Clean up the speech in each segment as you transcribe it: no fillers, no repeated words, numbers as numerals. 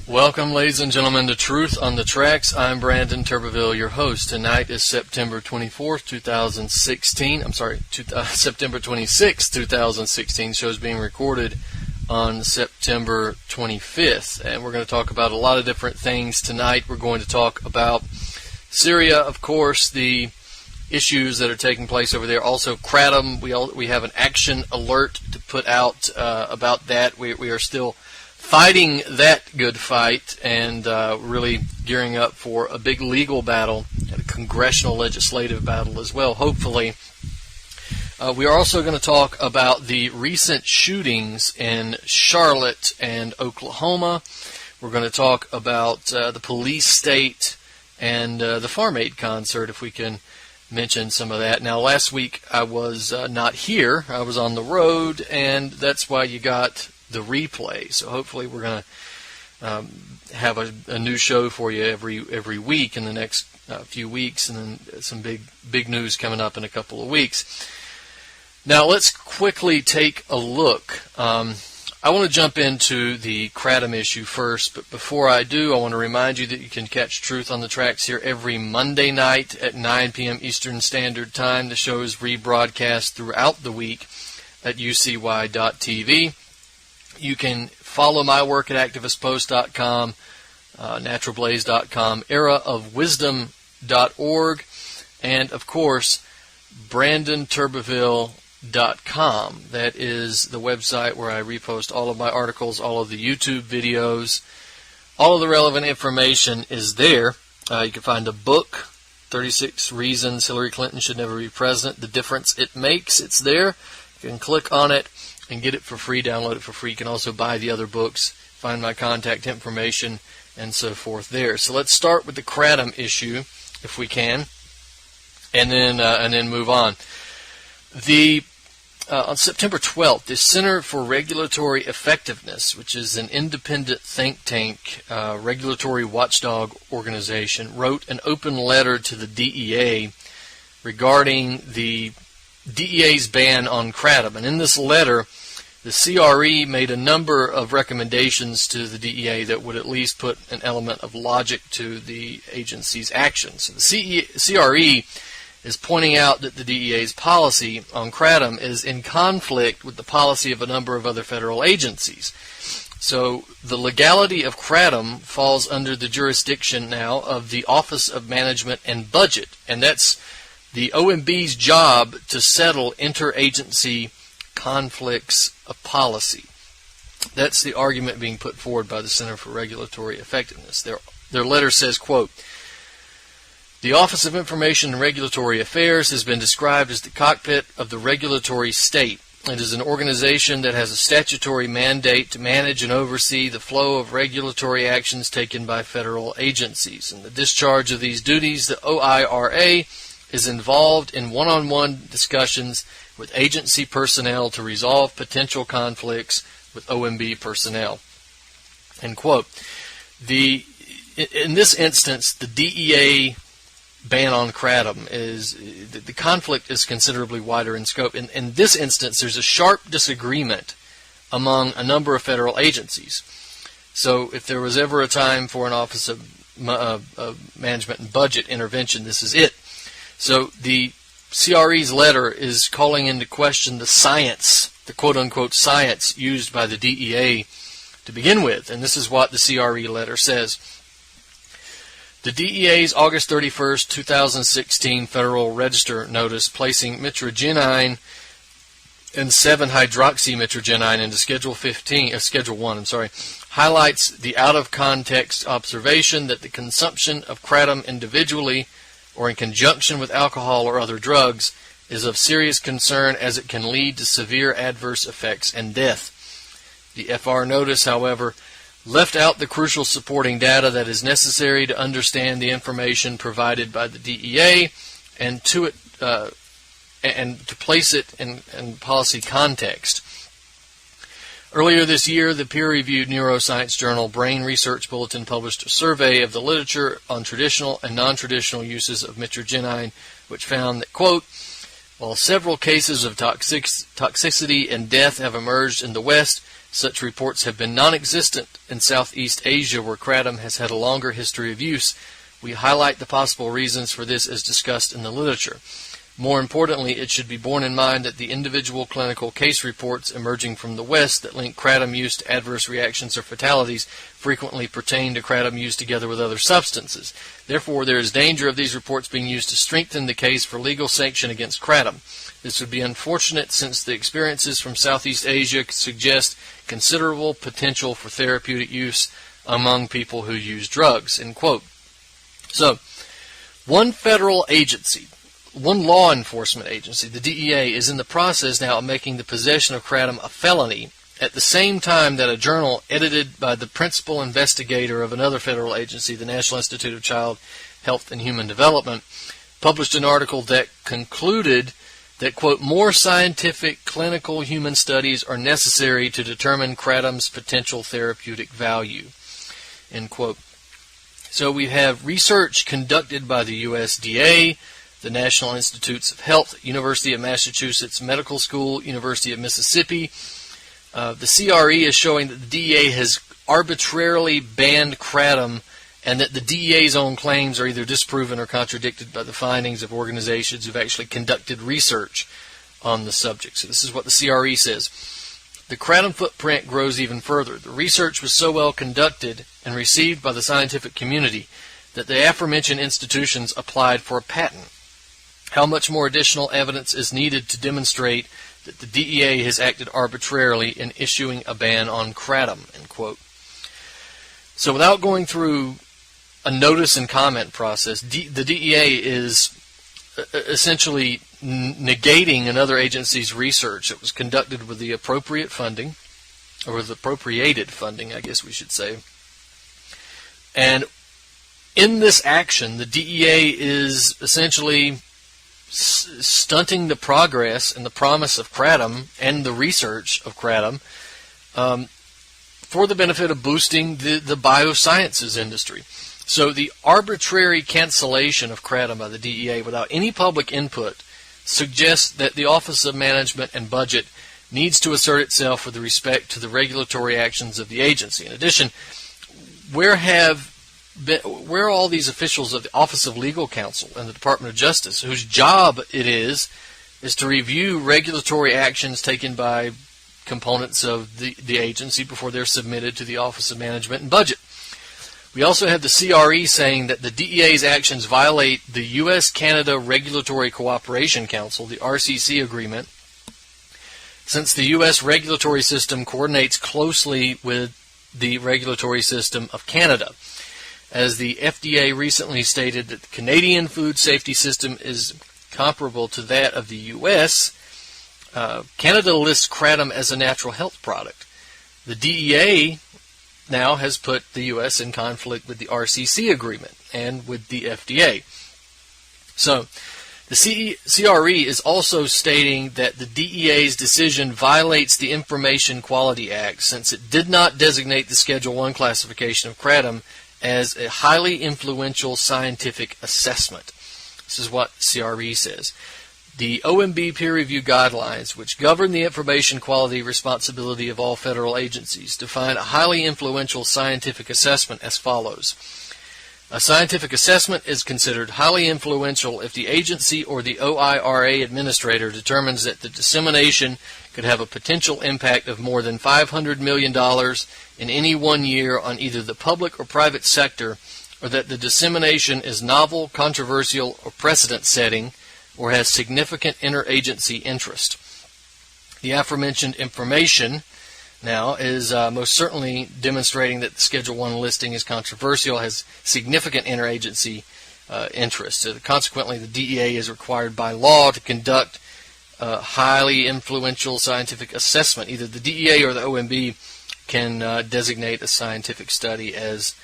Welcome, ladies and gentlemen, to Truth on the Tracks. I'm Brandon Turbeville, your host. Tonight is September 24th, 2016. September 26th, 2016. The show is being recorded on September 25th, and we're going to talk about a lot of different things tonight. We're going to talk about Syria, of course, the issues that are taking place over there. Also, Kratom. We have an action alert to put out about that. We are still fighting that good fight and really gearing up for a big legal battle and a congressional legislative battle as well, hopefully. We are also going to talk about the recent shootings in Charlotte and Oklahoma. We're going to talk about the police state and the Farm Aid concert, if we can mention some of that. Now, last week I was not here. I was on the road, and that's why you got the replay. So hopefully we're going to have a new show for you every week in the next few weeks, and then some big news coming up in a couple of weeks. Now let's quickly take a look. I want to jump into the Kratom issue first, but before I do, I want to remind you that you can catch Truth on the Tracks here every Monday night at 9 p.m. Eastern Standard Time. The show is rebroadcast throughout the week at ucy.tv. You can follow my work at activistpost.com, naturalblaze.com, eraofwisdom.org, and, of course, BrandonTurbeville.com. That is the website where I repost all of my articles, all of the YouTube videos. All of the relevant information is there. You can find a book, 36 Reasons Hillary Clinton Should Never Be President, The Difference It Makes. It's there. You can click on it and get it for free, download it for free. You can also buy the other books, find my contact information, and so forth there. So let's start with the Kratom issue, if we can, and then move on. On September 12th, the Center for Regulatory Effectiveness, which is an independent think tank, regulatory watchdog organization, wrote an open letter to the DEA regarding the DEA's ban on Kratom. And in this letter, the CRE made a number of recommendations to the DEA that would at least put an element of logic to the agency's actions. So the CRE is pointing out that the DEA's policy on Kratom is in conflict with the policy of a number of other federal agencies. So the legality of Kratom falls under the jurisdiction now of the Office of Management and Budget, and that's the OMB's job to settle interagency conflicts of policy. That's the argument being put forward by the Center for Regulatory Effectiveness. Their letter says, quote, "The Office of Information and Regulatory Affairs has been described as the cockpit of the regulatory state. It is an organization that has a statutory mandate to manage and oversee the flow of regulatory actions taken by federal agencies. In the discharge of these duties, the OIRA is involved in one-on-one discussions with agency personnel to resolve potential conflicts with OMB personnel." End quote. In this instance, the DEA ban on Kratom the conflict is considerably wider in scope. In this instance, there's a sharp disagreement among a number of federal agencies. So if there was ever a time for an Office of Management and Budget intervention, this is it. So the CRE's letter is calling into question the science, the quote-unquote science used by the DEA to begin with. And this is what the CRE letter says. The DEA's August 31st, 2016 Federal Register notice placing mitragynine and 7-hydroxymitragynine into Schedule 1, highlights the out-of-context observation that the consumption of Kratom individually or in conjunction with alcohol or other drugs is of serious concern as it can lead to severe adverse effects and death. The FR notice, however, left out the crucial supporting data that is necessary to understand the information provided by the DEA and to place it in policy context. Earlier this year, the peer-reviewed neuroscience journal Brain Research Bulletin published a survey of the literature on traditional and non-traditional uses of mitragynine, which found that, quote, while several cases of toxicity and death have emerged in the West, Such reports have been non-existent in Southeast Asia, where kratom has had a longer history of use. We highlight the possible reasons for this as discussed in the literature. More importantly, it should be borne in mind that the individual clinical case reports emerging from the West that link kratom use to adverse reactions or fatalities frequently pertain to kratom use together with other substances. Therefore, there is danger of these reports being used to strengthen the case for legal sanction against kratom. This would be unfortunate since the experiences from Southeast Asia suggest considerable potential for therapeutic use among people who use drugs. End quote. So, one federal agency, one law enforcement agency, the DEA, is in the process now of making the possession of kratom a felony at the same time that a journal edited by the principal investigator of another federal agency, the National Institute of Child Health and Human Development, published an article that concluded that, quote, more scientific clinical human studies are necessary to determine kratom's potential therapeutic value, end quote. So we have research conducted by the USDA, the National Institutes of Health, University of Massachusetts Medical School, University of Mississippi. The CRE is showing that the DEA has arbitrarily banned kratom and that the DEA's own claims are either disproven or contradicted by the findings of organizations who've actually conducted research on the subject. So this is what the CRE says. The kratom footprint grows even further. The research was so well conducted and received by the scientific community that the aforementioned institutions applied for a patent. How much more additional evidence is needed to demonstrate that the DEA has acted arbitrarily in issuing a ban on kratom, end quote. So without going through a notice and comment process, the DEA is essentially negating another agency's research that was conducted with the appropriate funding, or with appropriated funding, I guess we should say. And in this action, the DEA is essentially stunting the progress and the promise of kratom and the research of kratom for the benefit of boosting the biosciences industry. So the arbitrary cancellation of kratom by the DEA without any public input suggests that the Office of Management and Budget needs to assert itself with respect to the regulatory actions of the agency. In addition, where are all these officials of the Office of Legal Counsel and the Department of Justice, whose job it is to review regulatory actions taken by components of the agency before they're submitted to the Office of Management and Budget? We also have the CRE saying that the DEA's actions violate the U.S.-Canada Regulatory Cooperation Council, the RCC agreement, since the U.S. regulatory system coordinates closely with the regulatory system of Canada. As the FDA recently stated that the Canadian food safety system is comparable to that of the U.S., Canada lists kratom as a natural health product. The DEA now has put the U.S. in conflict with the RCC agreement and with the FDA. So the CRE is also stating that the DEA's decision violates the Information Quality Act since it did not designate the Schedule I classification of kratom as a highly influential scientific assessment. This is what CRE says. The OMB peer review guidelines, which govern the information quality responsibility of all federal agencies, define a highly influential scientific assessment as follows. A scientific assessment is considered highly influential if the agency or the OIRA administrator determines that the dissemination could have a potential impact of more than $500 million in any 1 year on either the public or private sector, or that the dissemination is novel, controversial, or precedent-setting, or has significant interagency interest. The aforementioned information now is most certainly demonstrating that the Schedule I listing is controversial, has significant interagency interest. Consequently, the DEA is required by law to conduct highly influential scientific assessment. Either the DEA or the OMB can designate a scientific study as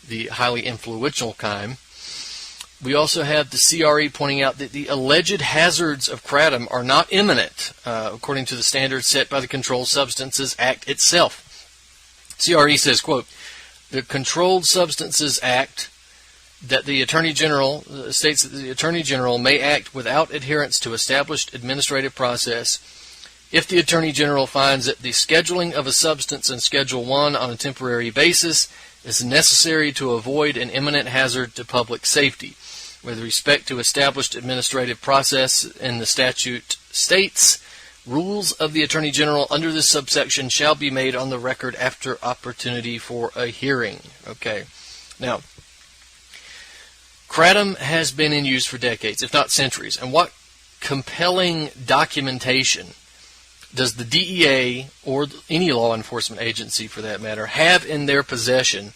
the highly influential kind. We also have the CRE pointing out that the alleged hazards of kratom are not imminent, according to the standards set by the Controlled Substances Act itself. CRE says, quote, the Controlled Substances Act that the Attorney General states that the Attorney General may act without adherence to established administrative process If the Attorney General finds that the scheduling of a substance in Schedule 1 on a temporary basis is necessary to avoid an imminent hazard to public safety, with respect to established administrative process in the statute states, rules of the Attorney General under this subsection shall be made on the record after opportunity for a hearing. Okay. Now, Kratom has been in use for decades, if not centuries. And what compelling documentation does the DEA, or any law enforcement agency for that matter, have in their possession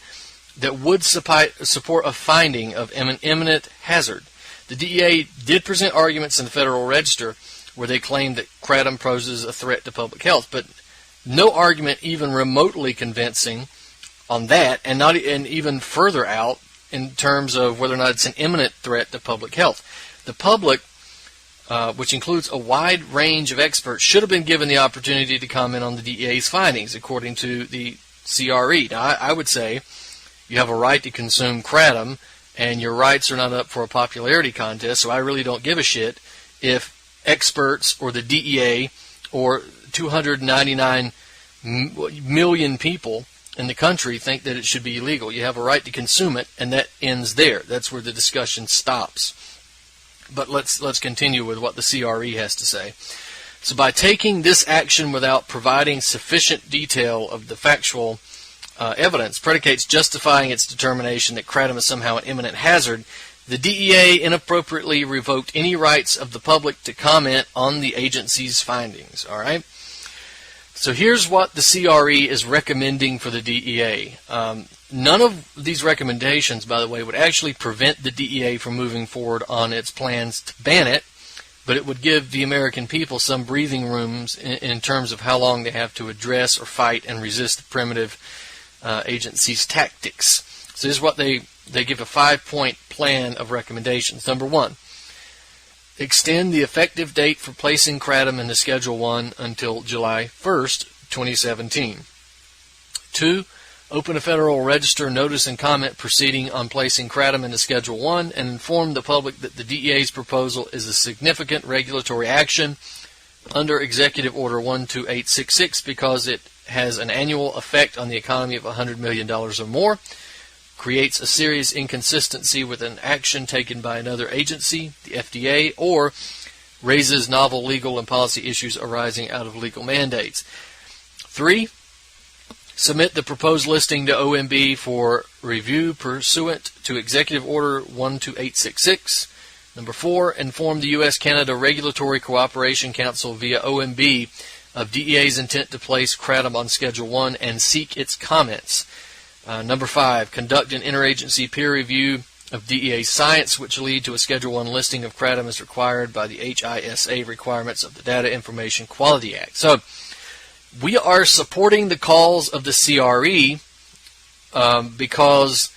that would support a finding of an imminent hazard? The DEA did present arguments in the Federal Register where they claimed that Kratom poses a threat to public health, but no argument even remotely convincing on that, and even further out in terms of whether or not it's an imminent threat to public health. The public, which includes a wide range of experts, should have been given the opportunity to comment on the DEA's findings, according to the CRE. Now, I would say you have a right to consume Kratom, and your rights are not up for a popularity contest, so I really don't give a shit if experts or the DEA or 299 million people in the country think that it should be illegal. You have a right to consume it, and that ends there. That's where the discussion stops. But let's continue with what the CRE has to say. So by taking this action without providing sufficient detail of the factual evidence, predicates justifying its determination that Kratom is somehow an imminent hazard, the DEA inappropriately revoked any rights of the public to comment on the agency's findings. All right? So here's what the CRE is recommending for the DEA. None of these recommendations, by the way, would actually prevent the DEA from moving forward on its plans to ban it, but it would give the American people some breathing rooms in terms of how long they have to address or fight and resist the primitive agency's tactics. So this is what they give a 5-point plan of recommendations. Number 1, extend the effective date for placing Kratom into Schedule 1 until July 1st, 2017. 2, open a Federal Register notice and comment proceeding on placing Kratom into Schedule 1 and inform the public that the DEA's proposal is a significant regulatory action under Executive Order 12866 because it has an annual effect on the economy of $100 million or more, creates a serious inconsistency with an action taken by another agency, the FDA, or raises novel legal and policy issues arising out of legal mandates. 3, submit the proposed listing to OMB for review pursuant to Executive Order 12866. Number 4, inform the U.S.-Canada Regulatory Cooperation Council via OMB of DEA's intent to place Kratom on Schedule 1 and seek its comments. Number 5, conduct an interagency peer review of DEA science, which will lead to a Schedule 1 listing of Kratom as required by the HISA requirements of the Data Information Quality Act. So, we are supporting the calls of the CRE because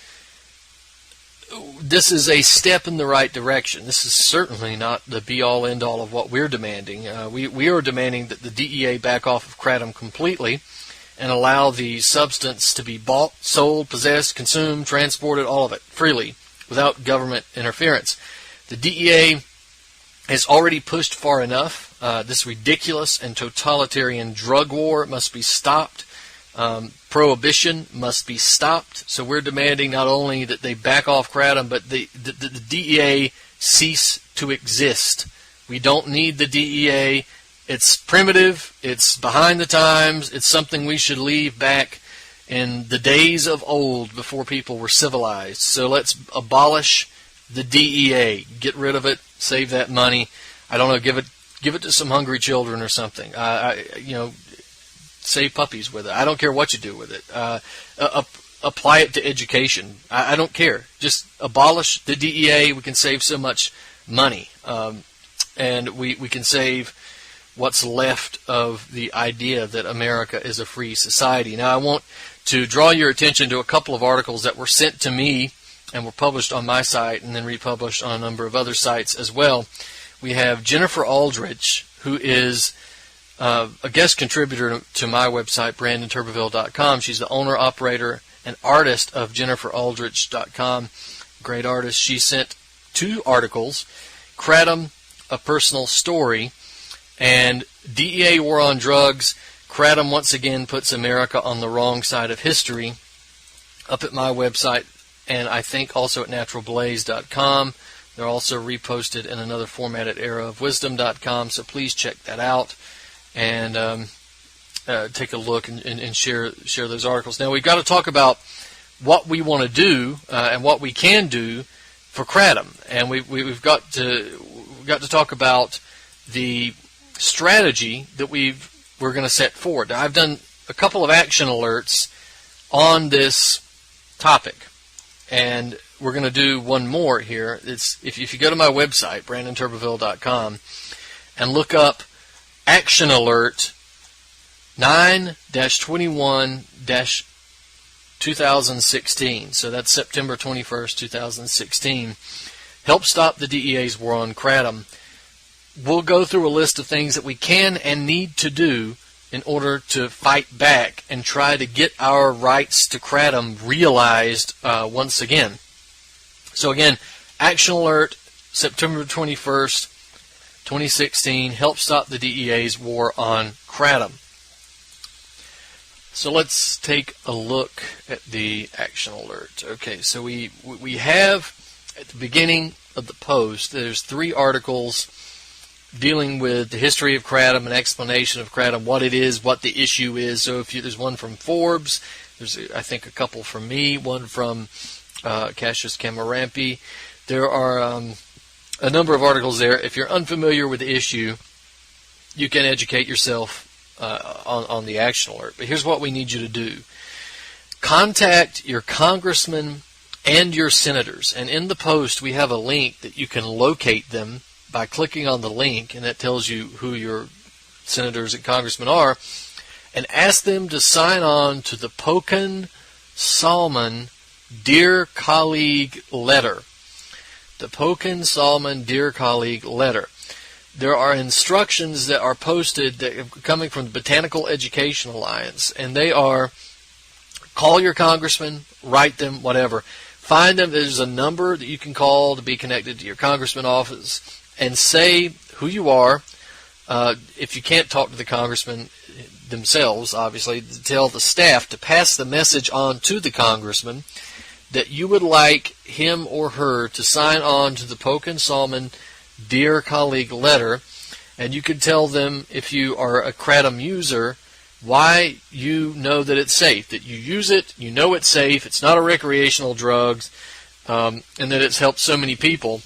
this is a step in the right direction. This is certainly not the be-all, end-all of what we're demanding. We are demanding that the DEA back off of Kratom completely and allow the substance to be bought, sold, possessed, consumed, transported, all of it, freely, without government interference. The DEA has already pushed far enough. This ridiculous and totalitarian drug war must be stopped. Prohibition must be stopped. So we're demanding not only that they back off Kratom, but the DEA cease to exist. We don't need the DEA. It's primitive. It's behind the times. It's something we should leave back in the days of old before people were civilized. So let's abolish the DEA. Get rid of it. Save that money. I don't know. Give it to some hungry children or something. Save puppies with it. I don't care what you do with it. Apply it to education. I don't care. Just abolish the DEA. We can save so much money. And we can save what's left of the idea that America is a free society. Now, I want to draw your attention to a couple of articles that were sent to me and were published on my site and then republished on a number of other sites as well. We have Jennifer Aldrich, who is a guest contributor to my website, BrandonTurbeville.com. She's the owner, operator, and artist of JenniferAldrich.com. Great artist. She sent 2 articles, Kratom, A Personal Story, And DEA war on drugs. Kratom once again puts America on the wrong side of history. Up at my website, and I think also at naturalblaze.com. They're also reposted in another format at eraofwisdom.com, so please check that out and take a look and share those articles. Now, we've got to talk about what we want to do and what we can do for Kratom, and we've got to talk about the strategy that we're going to set forward. Now, I've done a couple of action alerts on this topic, and we're going to do one more here. It's if you go to my website, brandonturbeville.com, and look up Action Alert 9-21-2016. So that's September 21st, 2016. Help stop the DEA's war on Kratom. We'll go through a list of things that we can and need to do in order to fight back and try to get our rights to Kratom realized once again. So again, Action Alert, September 21st, 2016, help stop the DEA's war on Kratom. So let's take a look at the Action Alert. Okay, so we have, at the beginning of the post, there's 3 articles dealing with the history of Kratom, an explanation of Kratom, what it is, what the issue is. So there's one from Forbes, there's I think a couple from me, one from Cassius Camarampi. There are a number of articles there. If you're unfamiliar with the issue, you can educate yourself on the Action Alert. But here's what we need you to do. Contact your congressman and your senators. And in the post, we have a link that you can locate them by clicking on the link, and that tells you who your senators and congressmen are, and ask them to sign on to the Pocan Salmon Dear Colleague letter. The Pocan Salmon Dear Colleague letter. There are instructions that are posted that are coming from the Botanical Education Alliance, and they are call your congressman, write them, whatever. Find them. There's a number that you can call to be connected to your congressman office, and say who you are. If you can't talk to the congressman themselves, obviously, tell the staff to pass the message on to the congressman that you would like him or her to sign on to the Pocan Salmon Dear Colleague letter, and you could tell them, if you are a Kratom user, why you know that it's safe, that you use it, you know it's safe, it's not a recreational drug, and that it's helped so many people.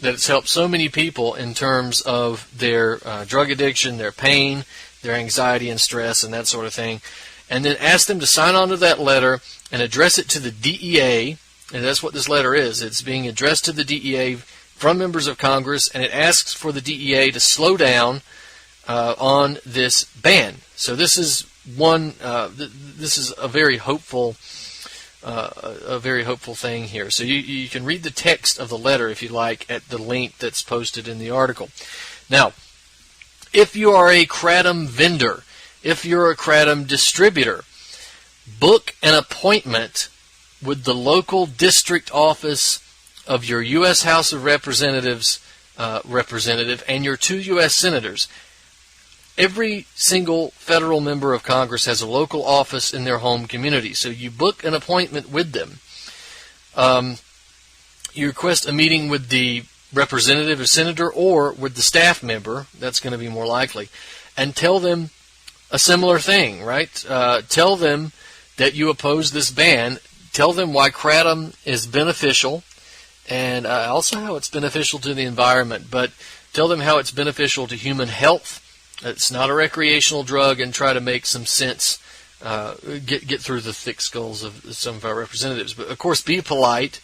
That it's helped so many people in terms of their drug addiction, their pain, their anxiety and stress, and that sort of thing. And then ask them to sign on to that letter and address it to the DEA, and that's what this letter is. It's being addressed to the DEA from members of Congress, and it asks for the DEA to slow down on this ban. So this is one. This is a very hopeful. A very hopeful thing here. So you can read the text of the letter, if you like, at the link that's posted in the article. Now, if you are a Kratom vendor, if you're a Kratom distributor, book an appointment with the local district office of your U.S. House of Representatives representative and your 2 U.S. senators. Every single federal member of Congress has a local office in their home community. So you book an appointment with them. You request a meeting with the representative or senator or with the staff member. That's going to be more likely. And tell them a similar thing, right? Tell them that you oppose this ban. Tell them why Kratom is beneficial, and also how it's beneficial to the environment. But tell them how it's beneficial to human health. It's not a recreational drug, and try to make some sense, get through the thick skulls of some of our representatives. But, of course, be polite,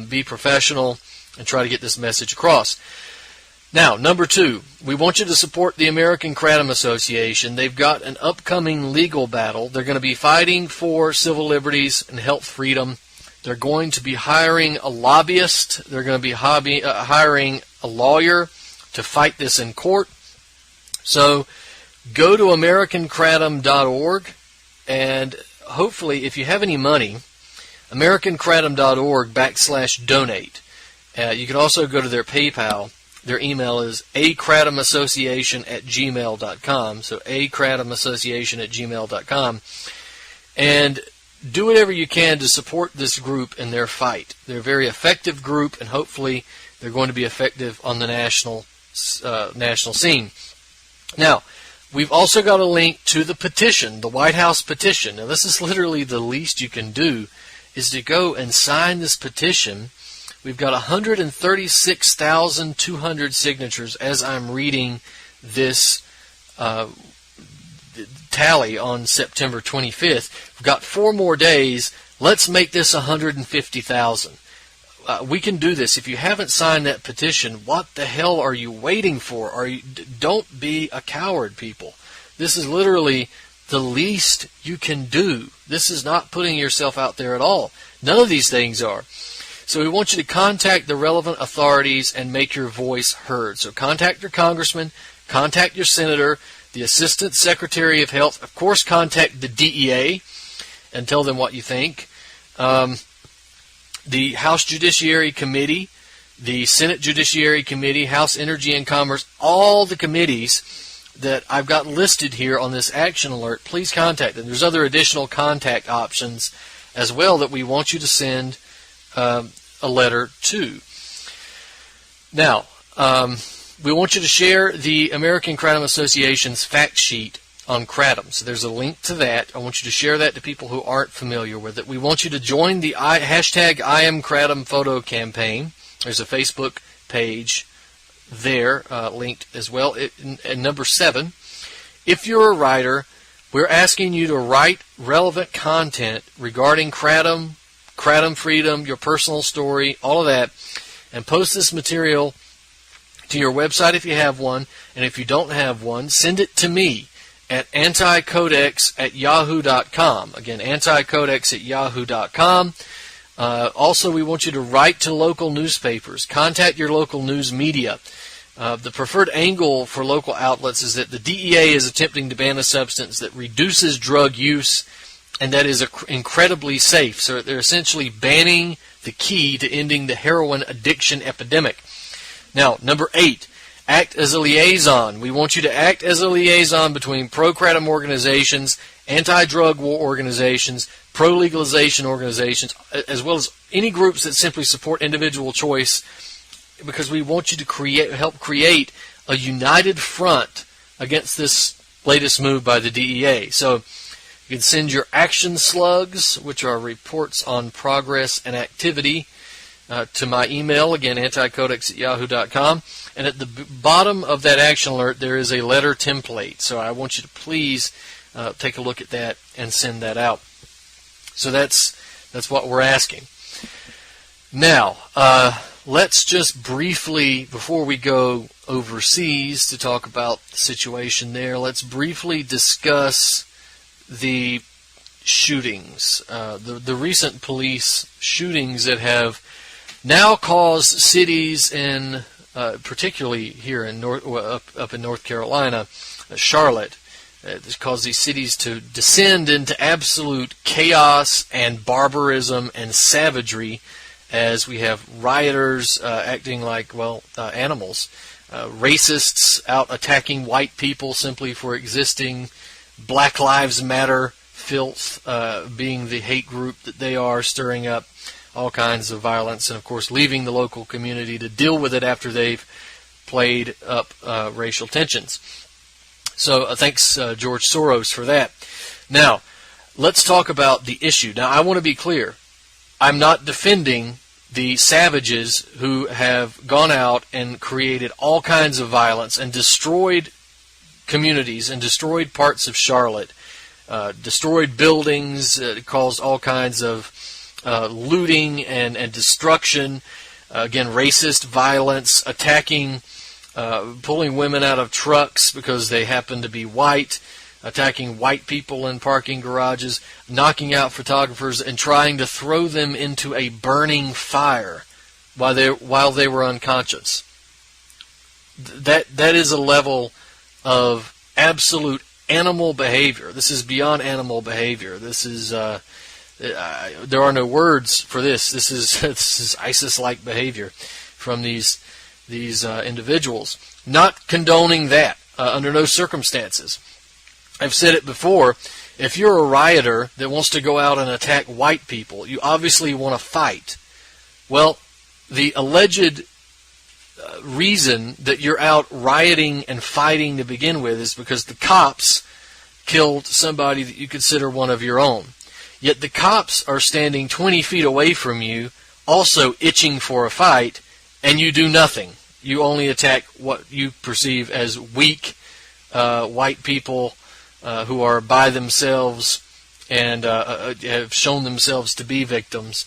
be professional, and try to get this message across. Now, number 2, we want you to support the American Kratom Association. They've got an upcoming legal battle. They're going to be fighting for civil liberties and health freedom. They're going to be hiring a lobbyist. They're going to be hiring a lawyer to fight this in court. So go to AmericanKratom.org, and hopefully, if you have any money, AmericanKratom.org /donate. You can also go to their PayPal Their email is akratomassociation@gmail.com. So akratomassociation@gmail.com. And do whatever you can to support this group in their fight. They're a very effective group, and hopefully they're going to be effective on the national scene. Now, we've also got a link to the petition, the White House petition. Now, this is literally the least you can do, is to go and sign this petition. We've got 136,200 signatures as I'm reading this tally on September 25th. We've got 4 more days. Let's make this 150,000. We can do this. If you haven't signed that petition, what the hell are you waiting for? Don't be a coward, people. This is literally the least you can do. This is not putting yourself out there at all. None of these things are. So we want you to contact the relevant authorities and make your voice heard. So contact your congressman, contact your senator, the Assistant Secretary of Health. Of course, contact the DEA and tell them what you think. The House Judiciary Committee, the Senate Judiciary Committee, House Energy and Commerce, all the committees that I've got listed here on this action alert, please contact them. There's other additional contact options as well that we want you to send a letter to. Now, we want you to share the American Kratom Association's fact sheet on Kratom. So there's a link to that. I want you to share that to people who aren't familiar with it. We want you to join the hashtag I Am Kratom photo campaign. There's a Facebook page there linked as well. And number 7, if you're a writer, we're asking you to write relevant content regarding Kratom, Kratom freedom, your personal story, all of that, and post this material to your website if you have one, and if you don't have one, send it to me at anticodex@yahoo.com. Again, anticodex@yahoo.com. Also, we want you to write to local newspapers. Contact your local news media. The preferred angle for local outlets is that the DEA is attempting to ban a substance that reduces drug use and that is incredibly safe. So they're essentially banning the key to ending the heroin addiction epidemic. Now, number 8, act as a liaison. We want you to act as a liaison between pro-Kratom organizations, anti-drug war organizations, pro-legalization organizations, as well as any groups that simply support individual choice, because we want you to help create a united front against this latest move by the DEA. So you can send your action slugs, which are reports on progress and activity, to my email, again, anticodex@yahoo.com. And at the bottom of that action alert, there is a letter template. So I want you to please take a look at that and send that out. So that's what we're asking. Now, let's just briefly, before we go overseas to talk about the situation there, let's briefly discuss the shootings, the recent police shootings that have now caused cities in, particularly here in up in North Carolina, Charlotte, it's caused these cities to descend into absolute chaos and barbarism and savagery, as we have rioters acting like, animals, racists out attacking white people simply for existing, Black Lives Matter filth being the hate group that they are, stirring up all kinds of violence, and of course leaving the local community to deal with it after they've played up racial tensions. So thanks George Soros for that. Now, let's talk about the issue. Now, I want to be clear. I'm not defending the savages who have gone out and created all kinds of violence and destroyed communities and destroyed parts of Charlotte, destroyed buildings, caused all kinds of looting and destruction, again, racist violence, attacking, pulling women out of trucks because they happen to be white, attacking white people in parking garages, knocking out photographers, and trying to throw them into a burning fire while they were unconscious. That is a level of absolute animal behavior. This is beyond animal behavior. This is there are no words for this. This is ISIS-like behavior from these these individuals. Not condoning that under no circumstances. I've said it before, if you're a rioter that wants to go out and attack white people, you obviously want to fight. Well, the alleged reason that you're out rioting and fighting to begin with is because the cops killed somebody that you consider one of your own. Yet the cops are standing 20 feet away from you, also itching for a fight, and you do nothing. You only attack what you perceive as weak white people who are by themselves and have shown themselves to be victims.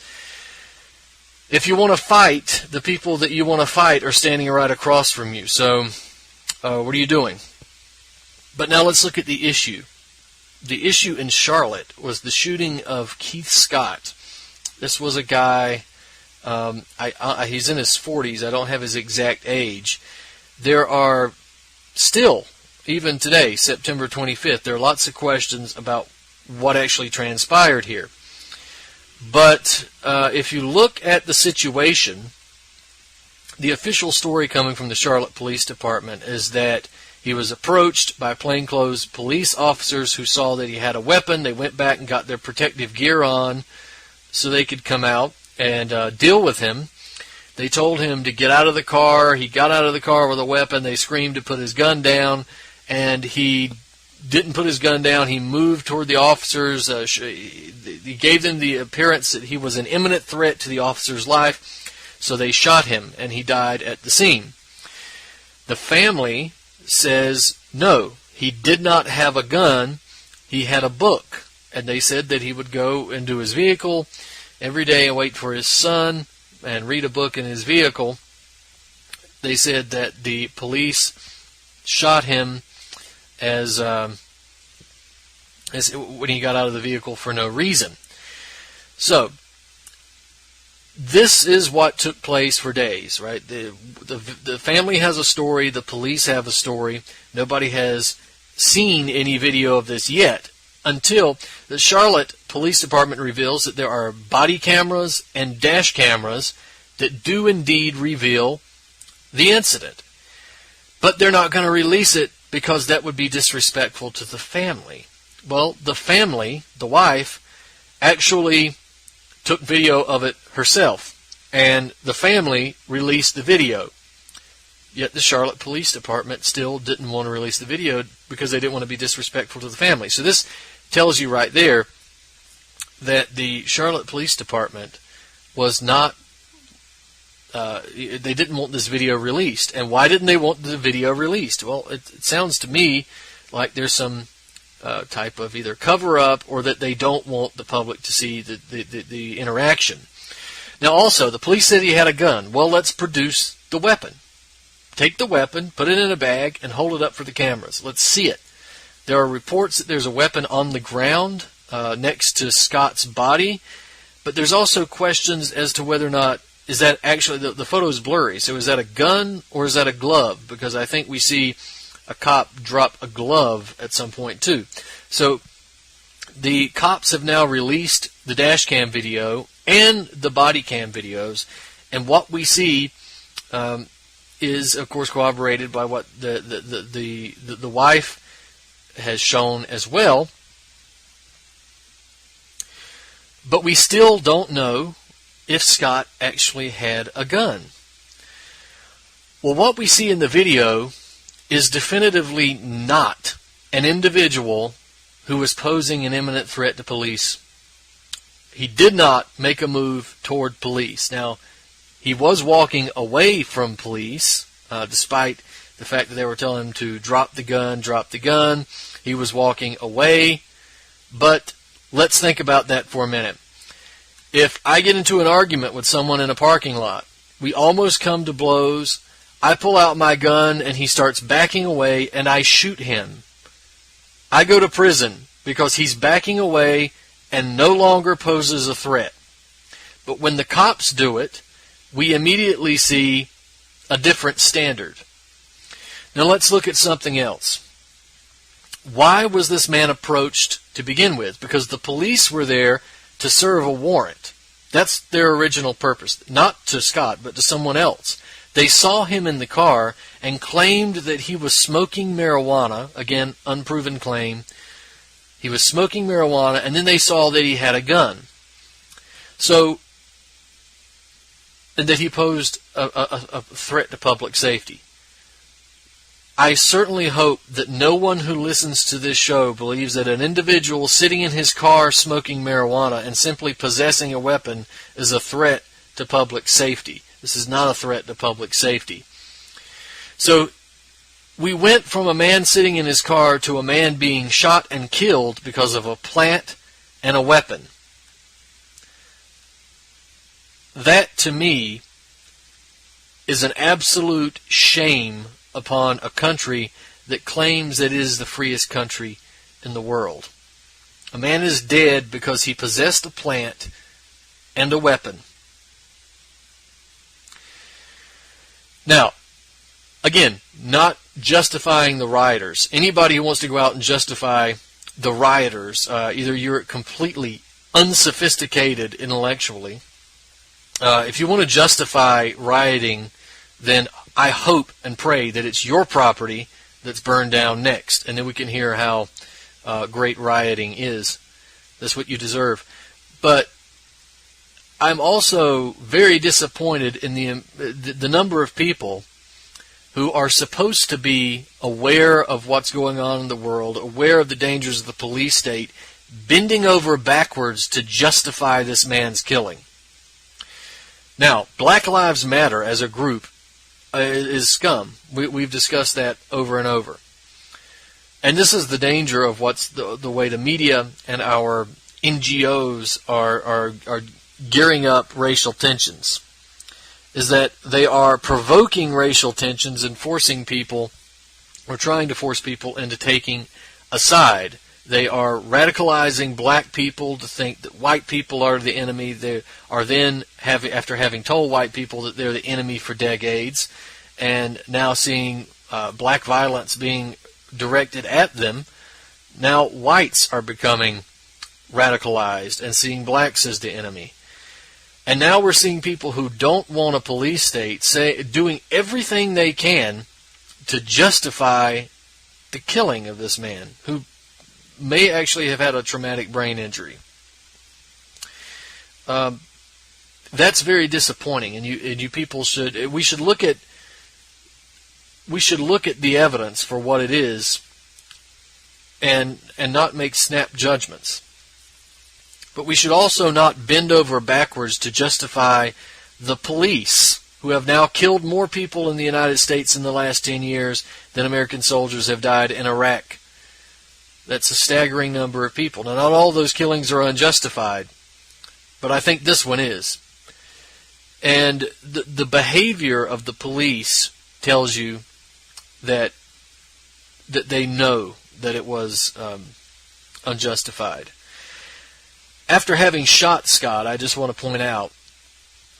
If you want to fight, the people that you want to fight are standing right across from you. So what are you doing? But now let's look at the issue. The issue in Charlotte was the shooting of Keith Scott. This was a guy, he's in his 40s. I don't have his exact age. There are still, even today, September 25th, there are lots of questions about what actually transpired here. But if you look at the situation, the official story coming from the Charlotte Police Department is that he was approached by plainclothes police officers who saw that he had a weapon. They went back and got their protective gear on so they could come out and deal with him. They told him to get out of the car. He got out of the car with a weapon. They screamed to put his gun down, and he didn't put his gun down. He moved toward the officers. He gave them the appearance that he was an imminent threat to the officer's life, so they shot him, and he died at the scene. The family says, no, he did not have a gun. He had a book, and they said that he would go into his vehicle every day and wait for his son and read a book in his vehicle. They said that the police shot him as when he got out of the vehicle for no reason. So this is what took place for days, right? The family has a story. The police have a story. Nobody has seen any video of this yet, until the Charlotte Police Department reveals that there are body cameras and dash cameras that do indeed reveal the incident. But they're not going to release it because that would be disrespectful to the family. Well, the family, the wife, actually took video of it herself, and the family released the video. Yet the Charlotte Police Department still didn't want to release the video because they didn't want to be disrespectful to the family. So this tells you right there that the Charlotte Police Department was not, they didn't want this video released. And why didn't they want the video released? Well, it sounds to me like there's some type of either cover-up or that they don't want the public to see the interaction. Now also, the police said he had a gun. Well, let's produce the weapon. Take the weapon, put it in a bag, and hold it up for the cameras. Let's see it. There are reports that there's a weapon on the ground next to Scott's body, but there's also questions as to whether or not, is that actually, the photo is blurry, so is that a gun or is that a glove? Because I think we see a cop drop a glove at some point too. So the cops have now released the dash cam video and the body cam videos, and what we see is, of course, corroborated by what the wife has shown as well. But we still don't know if Scott actually had a gun. Well, what we see in the video is definitively not an individual who was posing an imminent threat to police. He did not make a move toward police. Now, he was walking away from police, despite the fact that they were telling him to drop the gun. He was walking away. But let's think about that for a minute. If I get into an argument with someone in a parking lot, we almost come to blows, I pull out my gun and he starts backing away and I shoot him, I go to prison because he's backing away and no longer poses a threat. But when the cops do it, we immediately see a different standard. Now let's look at something else. Why was this man approached to begin with? Because the police were there to serve a warrant. That's their original purpose. Not to Scott, but to someone else. They saw him in the car and claimed that he was smoking marijuana. Again, unproven claim. He was smoking marijuana, and then they saw that he had a gun. So, and that he posed a threat to public safety. I certainly hope that no one who listens to this show believes that an individual sitting in his car smoking marijuana and simply possessing a weapon is a threat to public safety. This is not a threat to public safety. So, we went from a man sitting in his car to a man being shot and killed because of a plant and a weapon. That, to me, is an absolute shame upon a country that claims that it is the freest country in the world. A man is dead because he possessed a plant and a weapon. Now, again, not justifying the rioters. Anybody who wants to go out and justify the rioters, either you're completely unsophisticated intellectually. If you want to justify rioting, then I hope and pray that it's your property that's burned down next. And then we can hear how great rioting is. That's what you deserve. But I'm also very disappointed in the number of people who are supposed to be aware of what's going on in the world, aware of the dangers of the police state, bending over backwards to justify this man's killing. Now, Black Lives Matter as a group is scum. We've discussed that over and over. And this is the danger of what's the way the media and our NGOs are gearing up racial tensions, is that they are provoking racial tensions and forcing people, or trying to force people into taking a side. They are radicalizing black people to think that white people are the enemy. They are then, after having told white people that they're the enemy for decades, and now seeing black violence being directed at them, now whites are becoming radicalized and seeing blacks as the enemy. And now we're seeing people who don't want a police state doing everything they can to justify the killing of this man, who may actually have had a traumatic brain injury. That's very disappointing, and you people we should look at the evidence for what it is, and not make snap judgments. But we should also not bend over backwards to justify the police, who have now killed more people in the United States in the last 10 years than American soldiers have died in Iraq. That's a staggering number of people. Now, not all those killings are unjustified, but I think this one is. And the behavior of the police tells you that they know that it was unjustified. After having shot Scott, I just want to point out,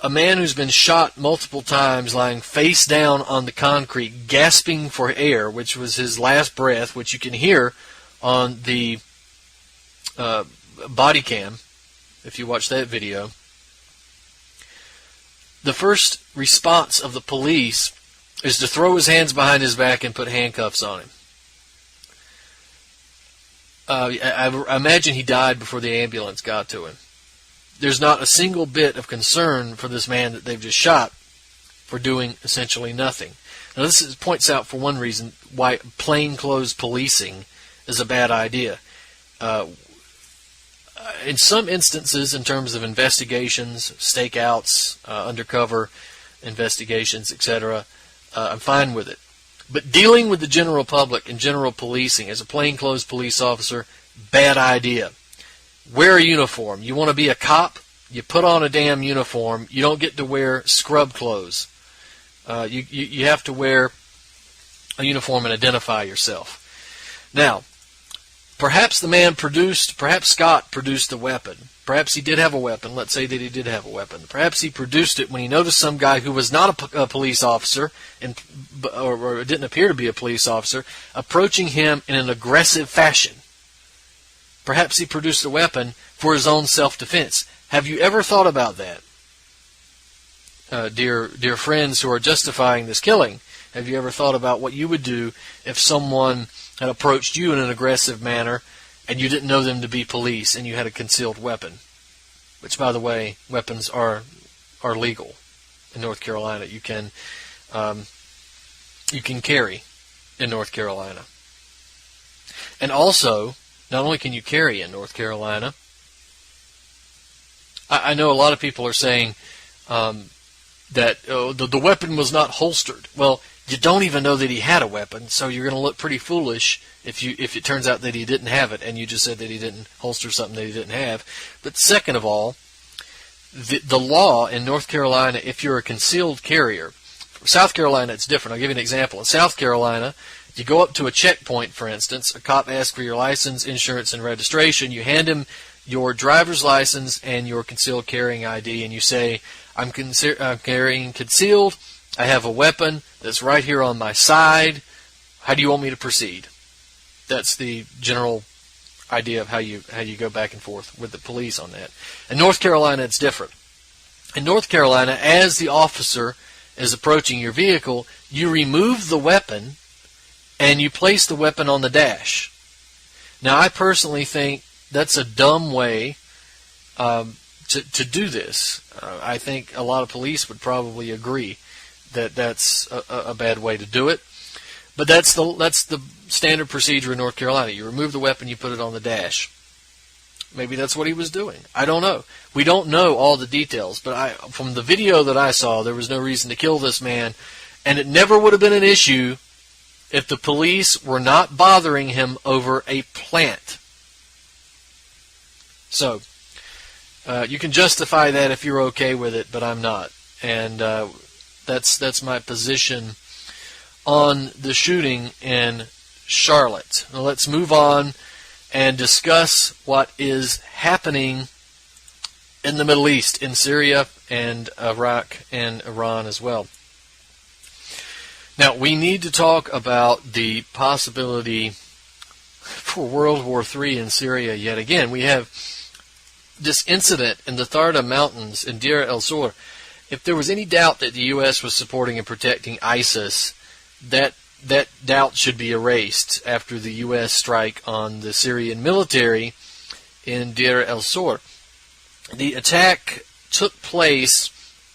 a man who's been shot multiple times, lying face down on the concrete, gasping for air, which was his last breath, which you can hear on the body cam, if you watch that video. The first response of the police is to throw his hands behind his back and put handcuffs on him. I imagine he died before the ambulance got to him. There's not a single bit of concern for this man that they've just shot for doing essentially nothing. Now, this points out, for one reason, why plainclothes policing is a bad idea. In some instances, in terms of investigations, stakeouts, undercover investigations, etc., I'm fine with it. But dealing with the general public and general policing as a plainclothes police officer, bad idea. Wear a uniform. You want to be a cop? You put on a damn uniform. You don't get to wear scrub clothes. You have to wear a uniform and identify yourself. Now, perhaps Scott produced the weapon. Perhaps he did have a weapon. Let's say that he did have a weapon. Perhaps he produced it when he noticed some guy who was not a police officer, or didn't appear to be a police officer, approaching him in an aggressive fashion. Perhaps he produced a weapon for his own self-defense. Have you ever thought about that? dear friends who are justifying this killing, have you ever thought about what you would do if someone had approached you in an aggressive manner and you didn't know them to be police and you had a concealed weapon? Which, by the way, weapons are legal in North Carolina. You can carry in North Carolina. And also, not only can you carry in North Carolina, I know a lot of people are saying that the weapon was not holstered. Well, you don't even know that he had a weapon, so you're going to look pretty foolish if it turns out that he didn't have it, and you just said that he didn't holster something that he didn't have. But second of all, the law in North Carolina, if you're a concealed carrier, South Carolina it's different. I'll give you an example. In South Carolina, you go up to a checkpoint, for instance, a cop asks for your license, insurance, and registration. You hand him your driver's license and your concealed carrying ID, and you say, I'm carrying concealed, I have a weapon that's right here on my side, how do you want me to proceed? That's the general idea of how you go back and forth with the police on that. In North Carolina, it's different. In North Carolina, as the officer is approaching your vehicle, you remove the weapon and you place the weapon on the dash. Now, I personally think that's a dumb way to do this. I think a lot of police would probably agree that that's a bad way to do it. But that's the standard procedure in North Carolina. You remove the weapon, you put it on the dash. Maybe that's what he was doing. I don't know. We don't know all the details, but from the video that I saw, there was no reason to kill this man, and it never would have been an issue if the police were not bothering him over a plant. So, you can justify that if you're okay with it, but I'm not. And that's my position on the shooting in Charlotte. Now let's move on and discuss what is happening in the Middle East, in Syria and Iraq and Iran as well. Now, we need to talk about the possibility for World War III in Syria yet again. We have this incident in the Tharda Mountains in Deir el-Zor. If there was any doubt that the U.S. was supporting and protecting ISIS, that doubt should be erased after the U.S. strike on the Syrian military in Deir el-Zor. The attack took place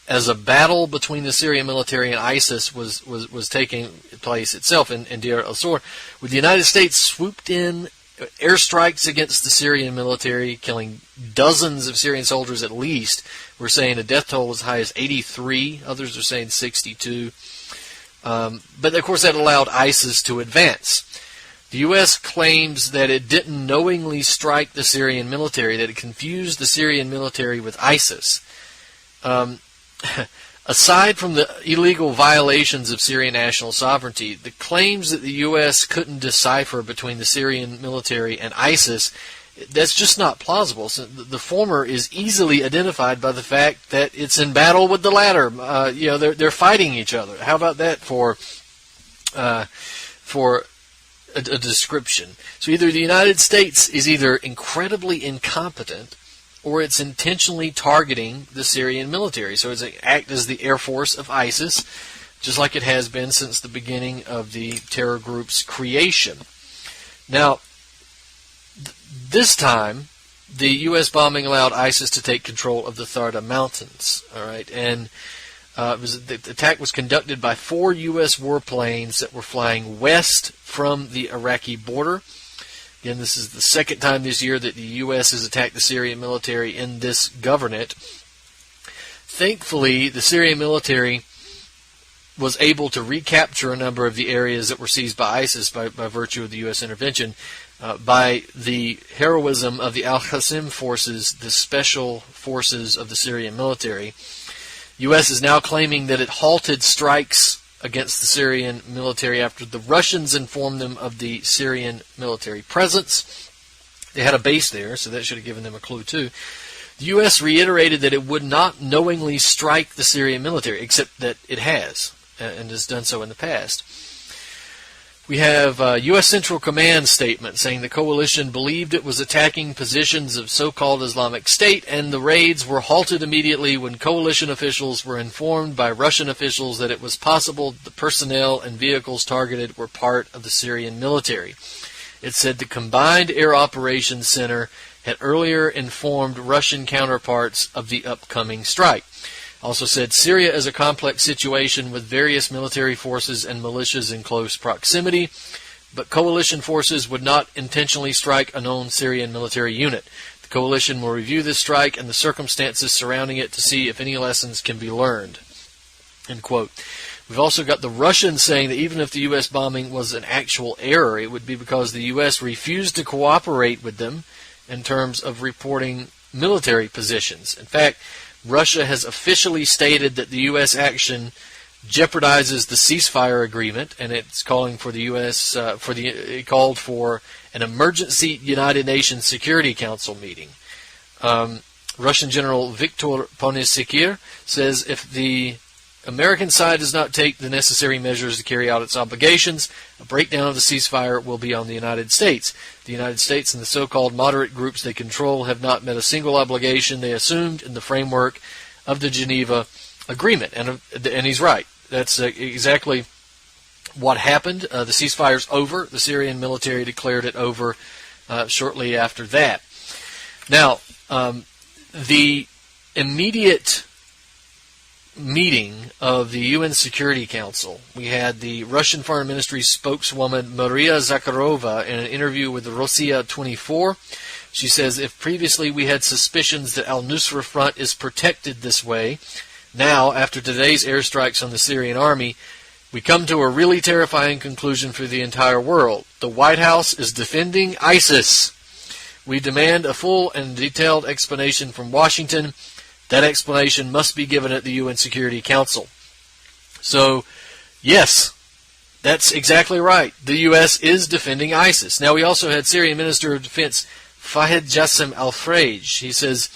as a battle between the Syrian military and ISIS was taking place itself in Deir el-Zor, with the United States swooped in, airstrikes against the Syrian military, killing dozens of Syrian soldiers at least. We're saying a death toll as high as 83. Others are saying 62. But, of course, that allowed ISIS to advance. The U.S. claims that it didn't knowingly strike the Syrian military, that it confused the Syrian military with ISIS. Aside from the illegal violations of Syrian national sovereignty, the claims that the U.S. couldn't decipher between the Syrian military and ISIS, that's just not plausible. So the former is easily identified by the fact that it's in battle with the latter. They're fighting each other. How about that for a description? So either the United States is either incredibly incompetent, or it's intentionally targeting the Syrian military. So it's act as the air force of ISIS, just like it has been since the beginning of the terror group's creation. Now, this time, the U.S. bombing allowed ISIS to take control of the Tharda Mountains. All right, and the attack was conducted by 4 U.S. warplanes that were flying west from the Iraqi border. Again, this is the second time this year that the U.S. has attacked the Syrian military in this governorate. Thankfully, the Syrian military was able to recapture a number of the areas that were seized by ISIS by virtue of the U.S. intervention, by the heroism of the Al-Qassam forces, the special forces of the Syrian military. The U.S. is now claiming that it halted strikes against the Syrian military after the Russians informed them of the Syrian military presence. They had a base there, so that should have given them a clue too. The U.S. reiterated that it would not knowingly strike the Syrian military, except that it has, and has done so in the past. We have U.S. Central Command statement saying the coalition believed it was attacking positions of so-called Islamic State, and the raids were halted immediately when coalition officials were informed by Russian officials that it was possible the personnel and vehicles targeted were part of the Syrian military. It said the Combined Air Operations Center had earlier informed Russian counterparts of the upcoming strike. Also said Syria is a complex situation with various military forces and militias in close proximity, but coalition forces would not intentionally strike a known Syrian military unit. The coalition will review this strike and the circumstances surrounding it to see if any lessons can be learned. End quote. We've also got the Russians saying that even if the U.S. bombing was an actual error, it would be because the U.S. refused to cooperate with them in terms of reporting military positions. In fact, Russia has officially stated that the U.S. action jeopardizes the ceasefire agreement, and it's calling for the U.S. It called for an emergency United Nations Security Council meeting. Russian General Viktor Ponesikir says if the American side does not take the necessary measures to carry out its obligations, a breakdown of the ceasefire will be on the United States. The United States and the so-called moderate groups they control have not met a single obligation they assumed in the framework of the Geneva Agreement. And he's right. That's exactly what happened. The ceasefire's over. The Syrian military declared it over shortly after that. Now, the immediate meeting of the UN Security Council, we had the Russian Foreign Ministry spokeswoman Maria Zakharova in an interview with the Rossiya 24. She says, if previously we had suspicions that al-Nusra Front is protected this way, now, after today's airstrikes on the Syrian army, we come to a really terrifying conclusion for the entire world. The White House is defending ISIS. We demand a full and detailed explanation from Washington. That explanation must be given at the UN Security Council. So, yes, that's exactly right. The U.S. is defending ISIS. Now, we also had Syrian Minister of Defense Fahed Jassim al-Fraj. He says,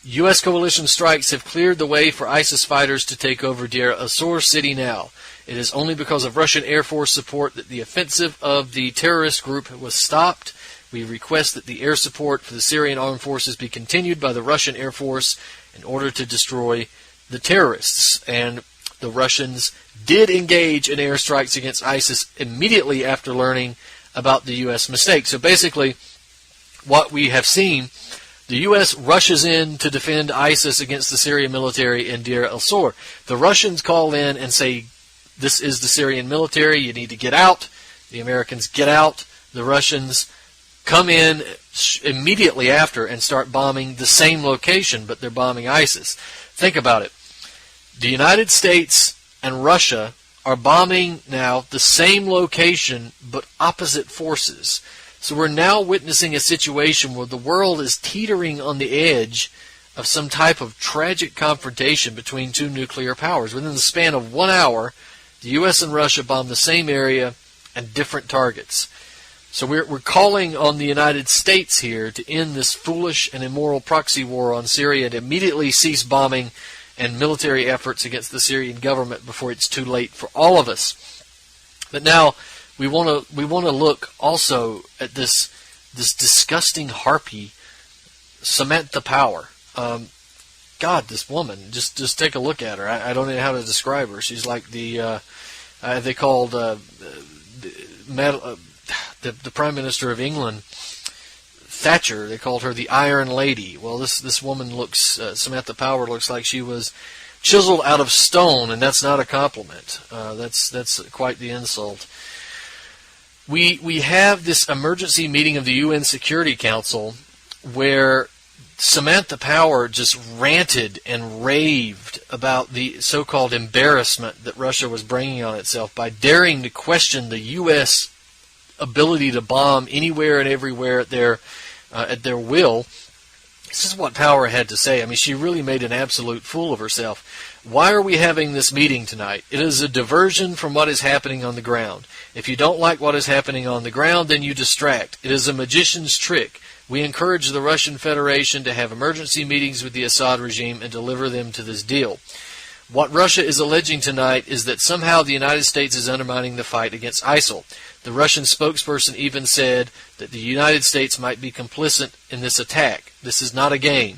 U.S. coalition strikes have cleared the way for ISIS fighters to take over Deir ez-Zor city now. It is only because of Russian Air Force support that the offensive of the terrorist group was stopped. We request that the air support for the Syrian armed forces be continued by the Russian Air Force in order to destroy the terrorists. And the Russians did engage in airstrikes against ISIS immediately after learning about the U.S. mistake. So basically, what we have seen, the U.S. rushes in to defend ISIS against the Syrian military in Deir ez-Zor. The Russians call in and say, this is the Syrian military, you need to get out. The Americans get out. The Russians come in immediately after and start bombing the same location, but they're bombing ISIS. Think about it. The United States and Russia are bombing now the same location, but opposite forces. So we're now witnessing a situation where the world is teetering on the edge of some type of tragic confrontation between two nuclear powers. Within the span of 1 hour, the U.S. and Russia bombed the same area and different targets. So we're calling on the United States here to end this foolish and immoral proxy war on Syria and immediately cease bombing and military efforts against the Syrian government before it's too late for all of us. But now we want to look also at this disgusting harpy, Samantha Power. God, this woman, just take a look at her. I don't know how to describe her. She's like the Prime Minister of England, Thatcher. They called her the Iron Lady. Well, this woman looks, Samantha Power looks like she was chiseled out of stone, and that's not a compliment. That's quite the insult. We have this emergency meeting of the UN Security Council where Samantha Power just ranted and raved about the so-called embarrassment that Russia was bringing on itself by daring to question the U.S. ability to bomb anywhere and everywhere at their will. This is what Power had to say. I mean, she really made an absolute fool of herself. Why are we having this meeting tonight? It is a diversion from what is happening on the ground. If you don't like what is happening on the ground, then you distract. It is a magician's trick. We encourage the Russian Federation to have emergency meetings with the Assad regime and deliver them to this deal. What Russia is alleging tonight is that somehow the United States is undermining the fight against ISIL. The Russian spokesperson even said that the United States might be complicit in this attack. This is not a game.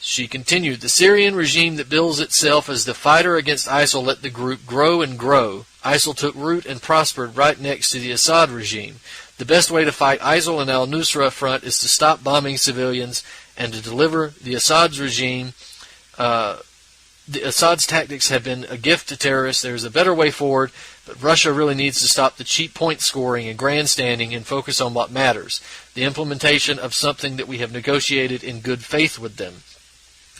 She continued, the Syrian regime that bills itself as the fighter against ISIL let the group grow and grow. ISIL took root and prospered right next to the Assad regime. The best way to fight ISIL and al-Nusra front is to stop bombing civilians and to deliver the Assad's regime. The Assad's tactics have been a gift to terrorists. There is a better way forward, but Russia really needs to stop the cheap point scoring and grandstanding and focus on what matters, the implementation of something that we have negotiated in good faith with them.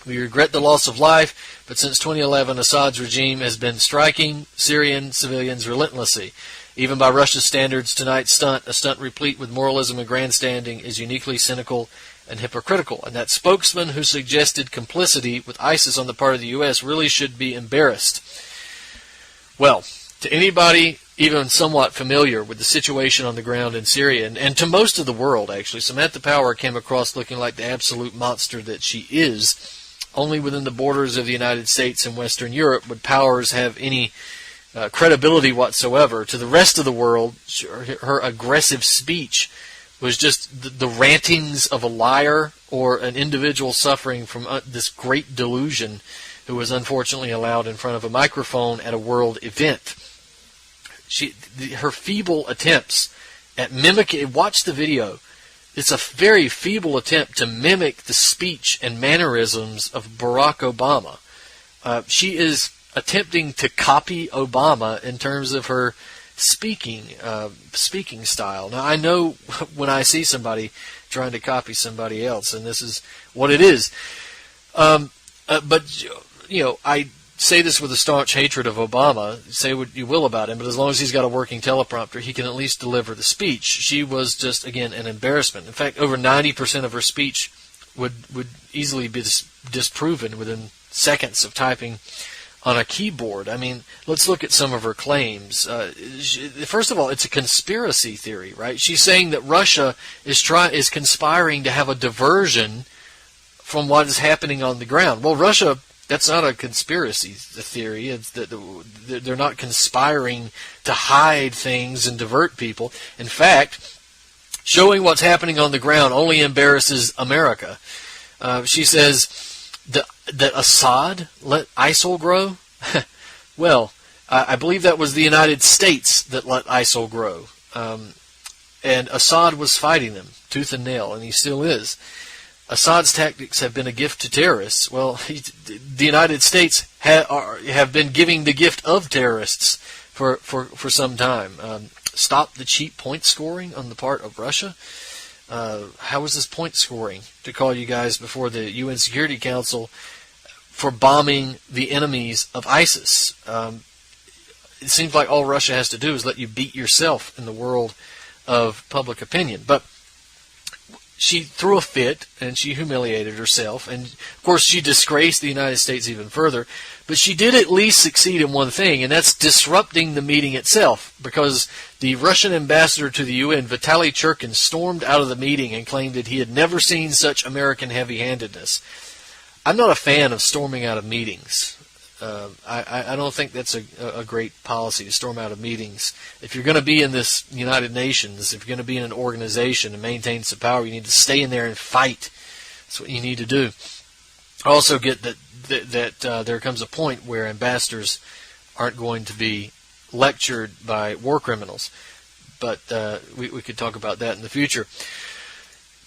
We regret the loss of life, but since 2011, Assad's regime has been striking Syrian civilians relentlessly. Even by Russia's standards, tonight's stunt, a stunt replete with moralism and grandstanding, is uniquely cynical and hypocritical. And that spokesman who suggested complicity with ISIS on the part of the U.S. really should be embarrassed. Well, to anybody even somewhat familiar with the situation on the ground in Syria, and to most of the world, actually, Samantha Power came across looking like the absolute monster that she is. Only within the borders of the United States and Western Europe would Powers have any credibility whatsoever. To the rest of the world, her aggressive speech was just the rantings of a liar or an individual suffering from this great delusion who was unfortunately allowed in front of a microphone at a world event. Her feeble attempts at mimicking, watch the video, it's a very feeble attempt to mimic the speech and mannerisms of Barack Obama. She is attempting to copy Obama in terms of her speaking style. Now, I know when I see somebody trying to copy somebody else, and this is what it is. But, you know, I say this with a staunch hatred of Obama. Say what you will about him, but as long as he's got a working teleprompter, he can at least deliver the speech. She was just, again, an embarrassment. In fact, over 90% of her speech would easily be disproven within seconds of typing on a keyboard. I mean, let's look at some of her claims. First of all, it's a conspiracy theory, right? She's saying that Russia is conspiring to have a diversion from what is happening on the ground. Well, Russia, that's not a conspiracy theory. It's that they're not conspiring to hide things and divert people. In fact, showing what's happening on the ground only embarrasses America. She says that Assad let ISIL grow? Well, I believe that was the United States that let ISIL grow. And Assad was fighting them tooth and nail, and he still is. Assad's tactics have been a gift to terrorists. Well, the United States have been giving the gift of terrorists for some time. Stop the cheap point scoring on the part of Russia. How is this point scoring? To call you guys before the UN Security Council for bombing the enemies of ISIS. It seems like all Russia has to do is let you beat yourself in the world of public opinion. But she threw a fit, and she humiliated herself. And, of course, she disgraced the United States even further. But she did at least succeed in one thing, and that's disrupting the meeting itself, because the Russian ambassador to the UN, Vitaly Churkin, stormed out of the meeting and claimed that he had never seen such American heavy-handedness. I'm not a fan of storming out of meetings. I don't think that's a great policy to storm out of meetings. If you're going to be in this United Nations, if you're going to be in an organization and maintain some power, you need to stay in there and fight. That's what you need to do. I also get that there comes a point where ambassadors aren't going to be lectured by war criminals. But we could talk about that in the future.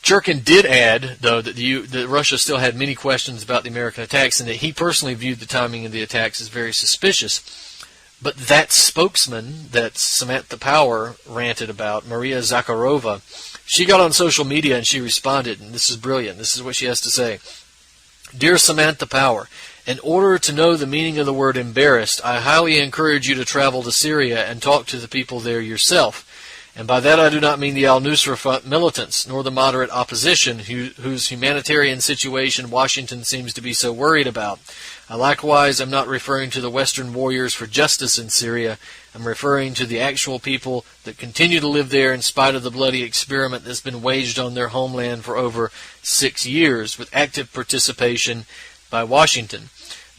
Churkin did add, though, that Russia still had many questions about the American attacks and that he personally viewed the timing of the attacks as very suspicious. But that spokesman that Samantha Power ranted about, Maria Zakharova, she got on social media and she responded, and this is brilliant. This is what she has to say. Dear Samantha Power, in order to know the meaning of the word embarrassed, I highly encourage you to travel to Syria and talk to the people there yourself. And by that I do not mean the al-Nusra Front militants, nor the moderate opposition whose humanitarian situation Washington seems to be so worried about. I likewise am not referring to the Western warriors for justice in Syria. I'm referring to the actual people that continue to live there in spite of the bloody experiment that's been waged on their homeland for over 6 years, with active participation by Washington.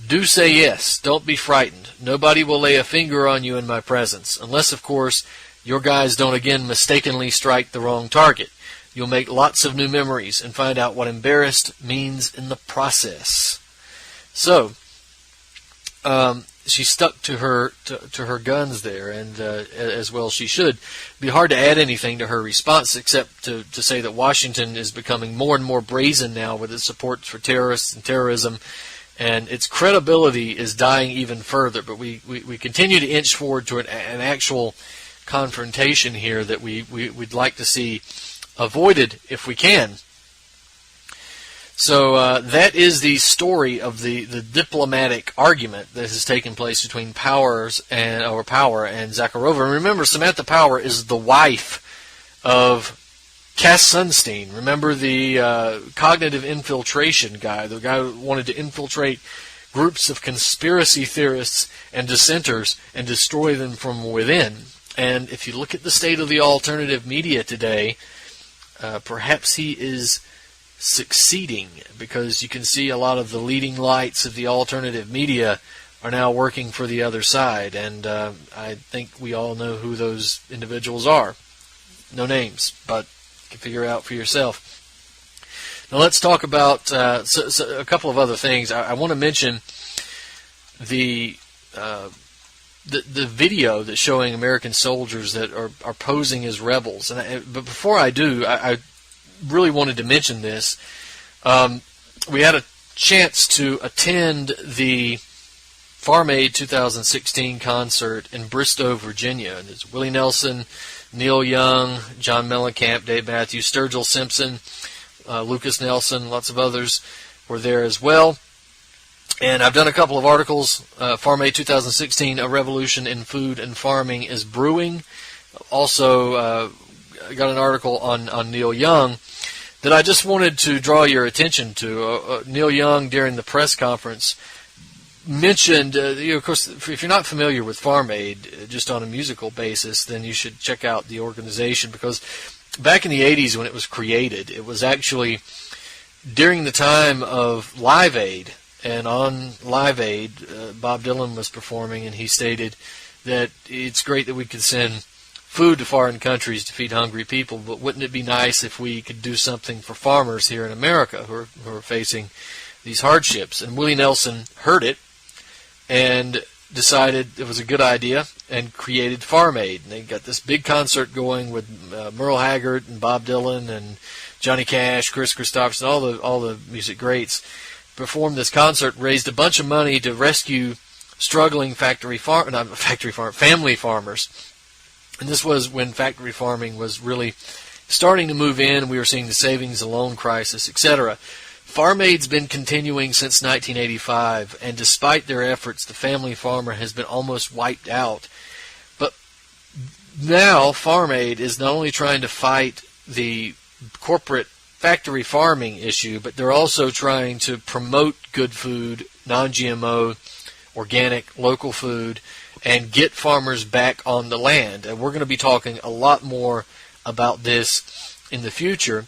Do say yes. Don't be frightened. Nobody will lay a finger on you in my presence, unless, of course, your guys don't again mistakenly strike the wrong target. You'll make lots of new memories and find out what embarrassed means in the process. So, she stuck to her guns there, and as well she should. It'd be hard to add anything to her response except to say that Washington is becoming more and more brazen now with its support for terrorists and terrorism, and its credibility is dying even further. But we continue to inch forward to an actual confrontation here that we'd like to see avoided if we can. So that is the story of the diplomatic argument that has taken place between Power and Zakharova. And remember, Samantha Power is the wife of Cass Sunstein. Remember the cognitive infiltration guy, the guy who wanted to infiltrate groups of conspiracy theorists and dissenters and destroy them from within. And if you look at the state of the alternative media today, perhaps he is succeeding, because you can see a lot of the leading lights of the alternative media are now working for the other side, and I think we all know who those individuals are. No names, but you can figure out for yourself. Now let's talk about a couple of other things. I want to mention the video that's showing American soldiers that are posing as rebels. But before I do, I really wanted to mention this. We had a chance to attend the Farm Aid 2016 concert in Bristow, Virginia. And there's Willie Nelson, Neil Young, John Mellencamp, Dave Matthews, Sturgill Simpson, Lucas Nelson, lots of others were there as well. And I've done a couple of articles. Farm Aid 2016, A Revolution in Food and Farming is Brewing. Also got an article on Neil Young that I just wanted to draw your attention to. Neil Young, during the press conference, mentioned, of course, if you're not familiar with Farm Aid, just on a musical basis, then you should check out the organization, because back in the 80s when it was created, it was actually during the time of Live Aid. And on Live Aid, Bob Dylan was performing, and he stated that it's great that we could send food to foreign countries to feed hungry people, but wouldn't it be nice if we could do something for farmers here in America who are facing these hardships? And Willie Nelson heard it and decided it was a good idea and created Farm Aid. And they got this big concert going with Merle Haggard and Bob Dylan and Johnny Cash, Chris Christopherson, all the music greats performed this concert, raised a bunch of money to rescue struggling family farmers. And this was when factory farming was really starting to move in. We were seeing the savings and loan crisis, etc. Farm Aid's been continuing since 1985, and despite their efforts, the family farmer has been almost wiped out. But now Farm Aid is not only trying to fight the corporate factory farming issue, but they're also trying to promote good food, non-GMO, organic, local food, and get farmers back on the land. And we're going to be talking a lot more about this in the future,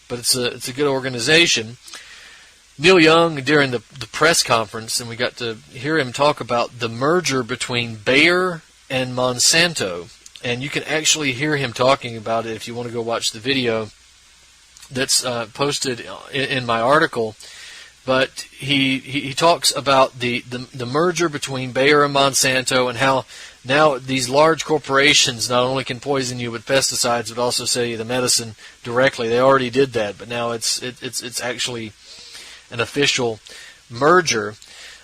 but it's a good organization. Neil Young, during the press conference, and we got to hear him talk about the merger between Bayer and Monsanto, and you can actually hear him talking about it if you want to go watch the video that's posted in my article. But he talks about the merger between Bayer and Monsanto, and how now these large corporations not only can poison you with pesticides, but also sell you the medicine directly. They already did that, but now it's actually an official merger.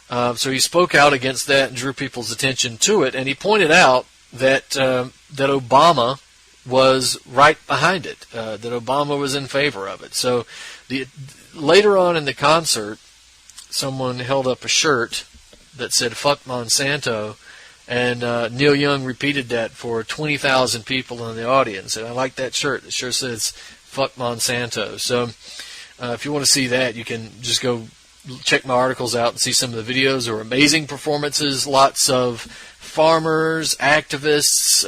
So he spoke out against that and drew people's attention to it, and he pointed out that Obama was right behind it, that Obama was in favor of it. So later on in the concert, someone held up a shirt that said "Fuck Monsanto," and Neil Young repeated that for 20,000 people in the audience. And I like that shirt. It sure says "Fuck Monsanto." So if you want to see that, you can just go check my articles out and see some of the videos. There were amazing performances, lots of farmers, activists,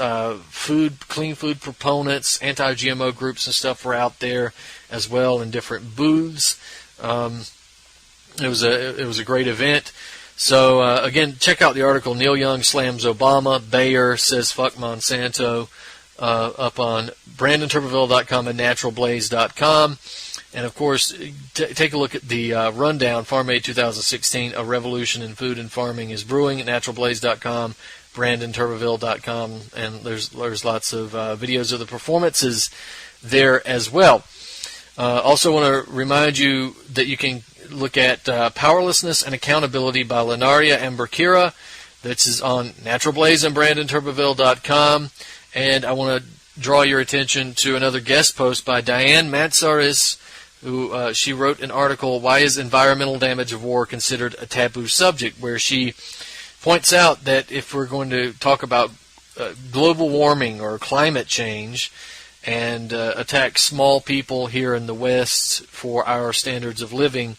clean food proponents, anti-GMO groups and stuff were out there as well in different booths. It was a great event. So, again, check out the article, Neil Young slams Obama, Bayer says fuck Monsanto, up on BrandonTurbeville.com and NaturalBlaze.com. And, of course, take a look at the rundown, Farm Aid 2016, A Revolution in Food and Farming is Brewing at NaturalBlaze.com, BrandonTurbeville.com, and there's lots of videos of the performances there as well. Also want to remind you that you can look at Powerlessness and Accountability by Lenaria Amberkira. This is on Natural Blaze and BrandonTurbeville.com. And I want to draw your attention to another guest post by Diane Matsaris, who she wrote an article, Why is Environmental Damage of War Considered a Taboo Subject?, where she points out that if we're going to talk about global warming or climate change and attack small people here in the West for our standards of living,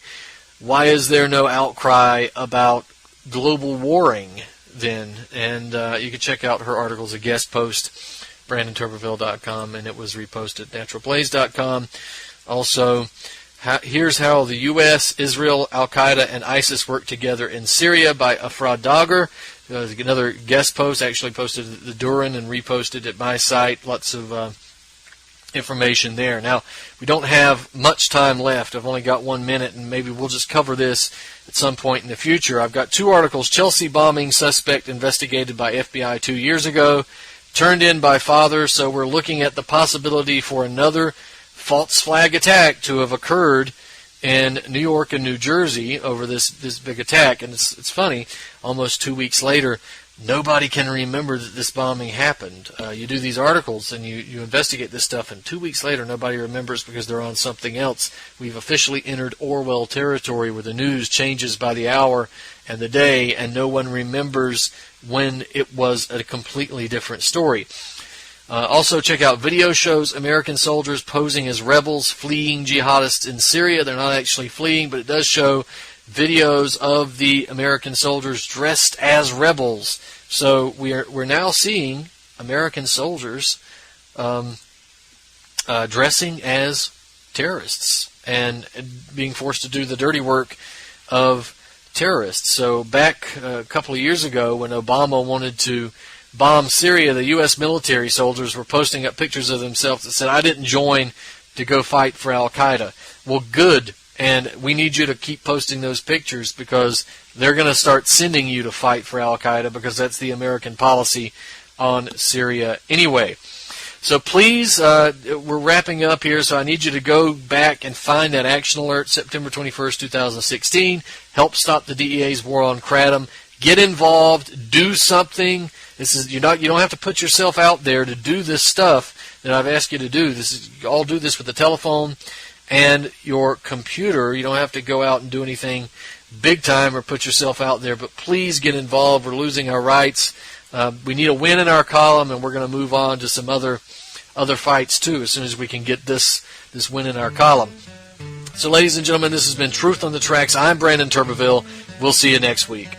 why is there no outcry about global warring then? And you can check out her articles, a guest post, BrandonTurbeville.com, and it was reposted at NaturalBlaze.com. Also, here's how the U.S., Israel, Al-Qaeda, and ISIS work together in Syria by Afra Dagher. Another guest post, actually posted at the Durin and reposted at my site. Lots of information there. Now, we don't have much time left. I've only got 1 minute, and maybe we'll just cover this at some point in the future. I've got 2 articles. Chelsea bombing suspect investigated by FBI 2 years ago, turned in by father, so we're looking at the possibility for another false flag attack to have occurred in New York and New Jersey over this big attack. And it's funny, almost 2 weeks later, nobody can remember that this bombing happened. You do these articles and you investigate this stuff, and 2 weeks later nobody remembers because they're on something else. We've officially entered Orwell territory where the news changes by the hour and the day, and no one remembers when it was a completely different story. Also, check out video shows American soldiers posing as rebels fleeing jihadists in Syria. They're not actually fleeing, but it does show videos of the American soldiers dressed as rebels. So we're now seeing American soldiers dressing as terrorists and being forced to do the dirty work of terrorists. So back a couple of years ago when Obama wanted to bomb Syria, the U.S. military soldiers were posting up pictures of themselves that said, I didn't join to go fight for Al-Qaeda. Well, good. And we need you to keep posting those pictures because they're going to start sending you to fight for Al-Qaeda because that's the American policy on Syria anyway. So please, we're wrapping up here, so I need you to go back and find that action alert, September 21st, 2016. Help stop the DEA's war on Kratom. Get involved. Do something. You don't have to put yourself out there to do this stuff that I've asked you to do. You all do this with the telephone and your computer. You don't have to go out and do anything big time or put yourself out there, but please get involved. We're losing our rights. We need a win in our column, and we're going to move on to some other fights too as soon as we can get this win in our column. So, ladies and gentlemen, this has been Truth on the Tracks. I'm Brandon Turbeville. We'll see you next week.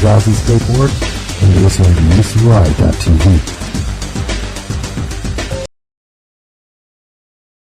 Ozzy Skateboard, and you're listening to UCY.tv.